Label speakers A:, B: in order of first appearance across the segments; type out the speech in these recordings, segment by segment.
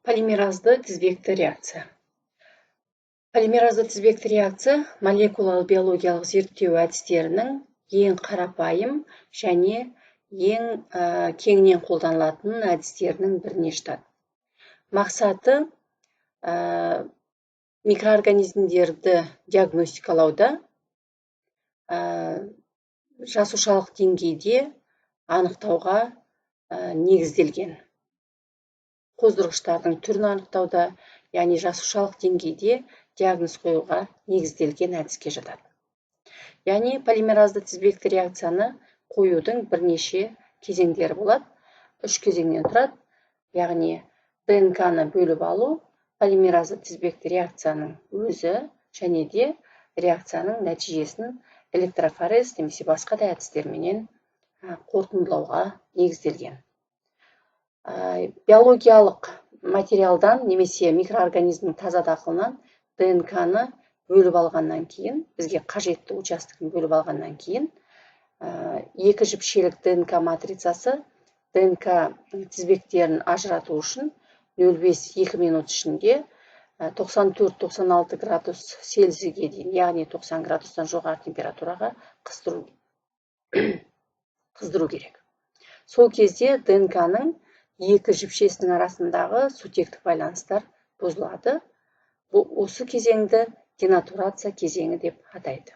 A: Полимеразды тізбекті реакция. Полимеразды тізбекті реакция молекулалық биологиялық зерттеу әдістерінің ең қарапайым және ең кеңінен қолданылатын әдістерінің біріне жатады. Мақсаты микроорганизмдерді диагностикалауда жасушалық деңгейде анықтауға негізделген. Қоздырғыштардың түрін анықтауда, яғни жасушалық деңгейде диагноз қоюға негізделген әдіске жатады. Яғни полимеразды тізбекті реакцияны қоюдың бірнеше кезеңдері болады. 3 кезеңнен тұрады. Яғни ДНК-ны бөліп алу, полимеразды тізбекті реакцияның өзі және де реакцияның нәтижесін электрофорез немесе басқа да әдістерменен қорытындылауға негізделген. Биологиялық материалдан немесе микроорганизмнің таза дақылынан ДНК-ны бөліп алғаннан кейін, бізге қажетті участогын бөліп алғаннан кейін, екі жіпшелік ДНК матрицасы ДНК тізбектерін ажырату үшін 0,5-2 минут ішінде 94-96 градус Цельсийге дейін, яғни 90 градустан жоғары температураға қыздыру керек. Сол кезде ДНК-ның екі жіпшесінің арасындағы сутектік байланыстар бұзылады. Осы кезеңді денатурация кезеңі деп атайды.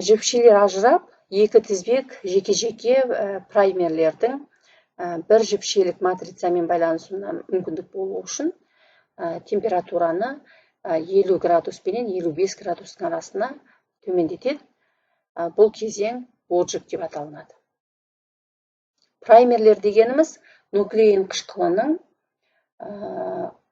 A: Жіпшелер ажырап, екі тізбек жеке-жеке праймерлердің бір жіпшелік матрицамен байланысуына мүмкіндік болу үшін температураны 50 градус пенен 55 градустың арасына төмендетеді. Бұл кезең отжиг деп аталынады. Праймерлер дегеніміз нуклеин қышқылының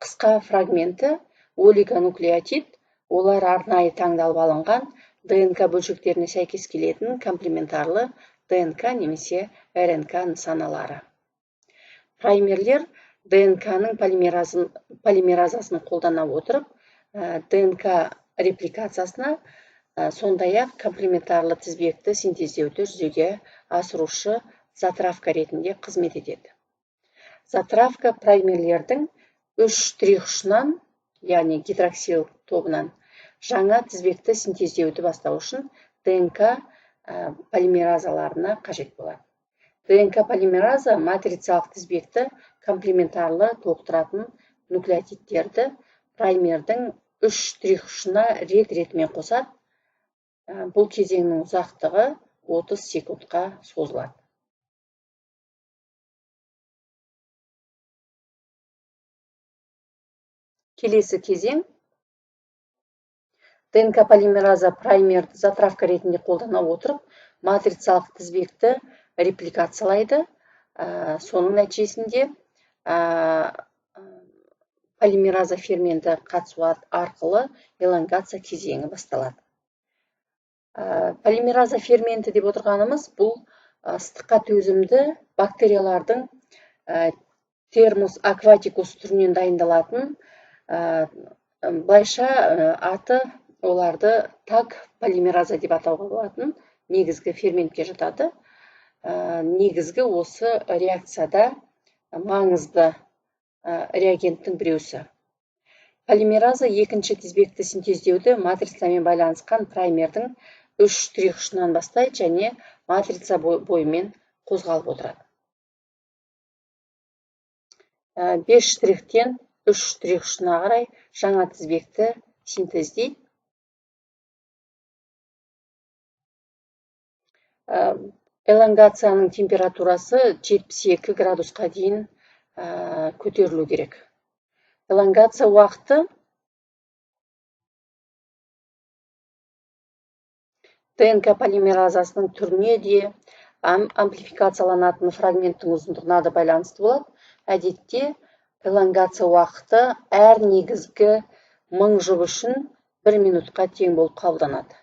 A: қысқа фрагменті олигонуклеотид, олар арнайы таңдалып алынған ДНК бөлшектеріне сәйкес келетін комплементарлы ДНК немесе РНК нысаналары. Праймерлер ДНК-ның полимеразасын қолдана отырып, ДНК репликациясына, сондай-ақ комплементарлы тізбекті синтездеуді жүзеге асырушы затравка ретінде қызмет етеді. Затравка праймерлердің 3 штрих ұшынан, яғни гидроксил тобынан жаңа тізбекті синтездеуді бастау үшін ДНК полимеразаларына қажет болады. ДНК полимераза матрицалық тізбекті комплементарлы толықтыратын нуклеотидтерді праймердің 3 штрих ұшына рет-ретімен қосады. Бұл кезеңнің ұзақтығы 30 секундқа созылады. Келесі кезең ДНК полимераза праймерді затравка ретінде қолдана отырып, матрицалық тізбекті репликациялайды. Соның нәтижесінде полимераза ферменті қатысу арқылы элонгация кезеңі басталады. Полимераза ферменті деп отырғанымыз бұл ыстыққа төзімді бактериялардың термус акватикус түрінен дайындалатын, былайша аты оларды таг полимераза деп атауға болатын негізгі ферментке жатады. Негізгі осы реакцияда маңызды реагенттің біреусі. Полимераза екінші тізбекті синтездеуді матрицамен байланысқан праймердің 3 штрих ұшынан бастайды және матрица бойымен қозғалып отырады. 5 штрихтен 3 штрих ұшына қарай жаңа тізбекті синтездейді. Элонгацияның температурасы 72 градусқа дейін көтерілу керек. Элонгация уақыты ДНК полимеразасының түріне де, амплификацияланатын фрагменттің ұзындығына да байланысты болады. Әдетте элонгация уақыты әр негізгі 1000 жұп үшін 1 минутқа тең болып қабылданады.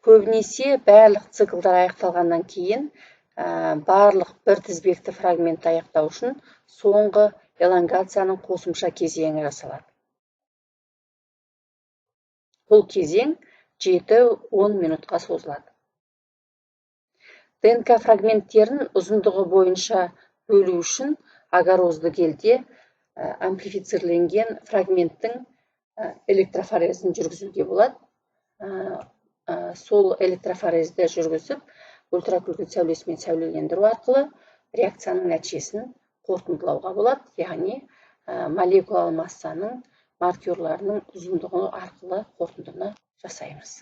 A: Көбінесе барлық циклдар аяқталғаннан кейін барлық бір тізбекті фрагментті аяқтау үшін соңғы элонгацияның қосымша кезеңі жасалады. Бұл кезең 7-10 минутқа созылады. ДНК фрагменттерін ұзындығы бойынша бөлу үшін агарозды гельде амплифицирленген фрагменттің электрофорезін жүргізуге болады. Сол электрофорезді жүргізіп, ультракүлгін сәулесімен сәулелендіру арқылы реакцияның нәтижесін қорытындылауға болады. Яғни молекулалы массаның маркерларының ұзындығы арқылы қорытындыны жасаймыз.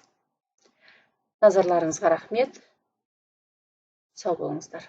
A: Назарларыңызға рахмет. Сау болыңыздар.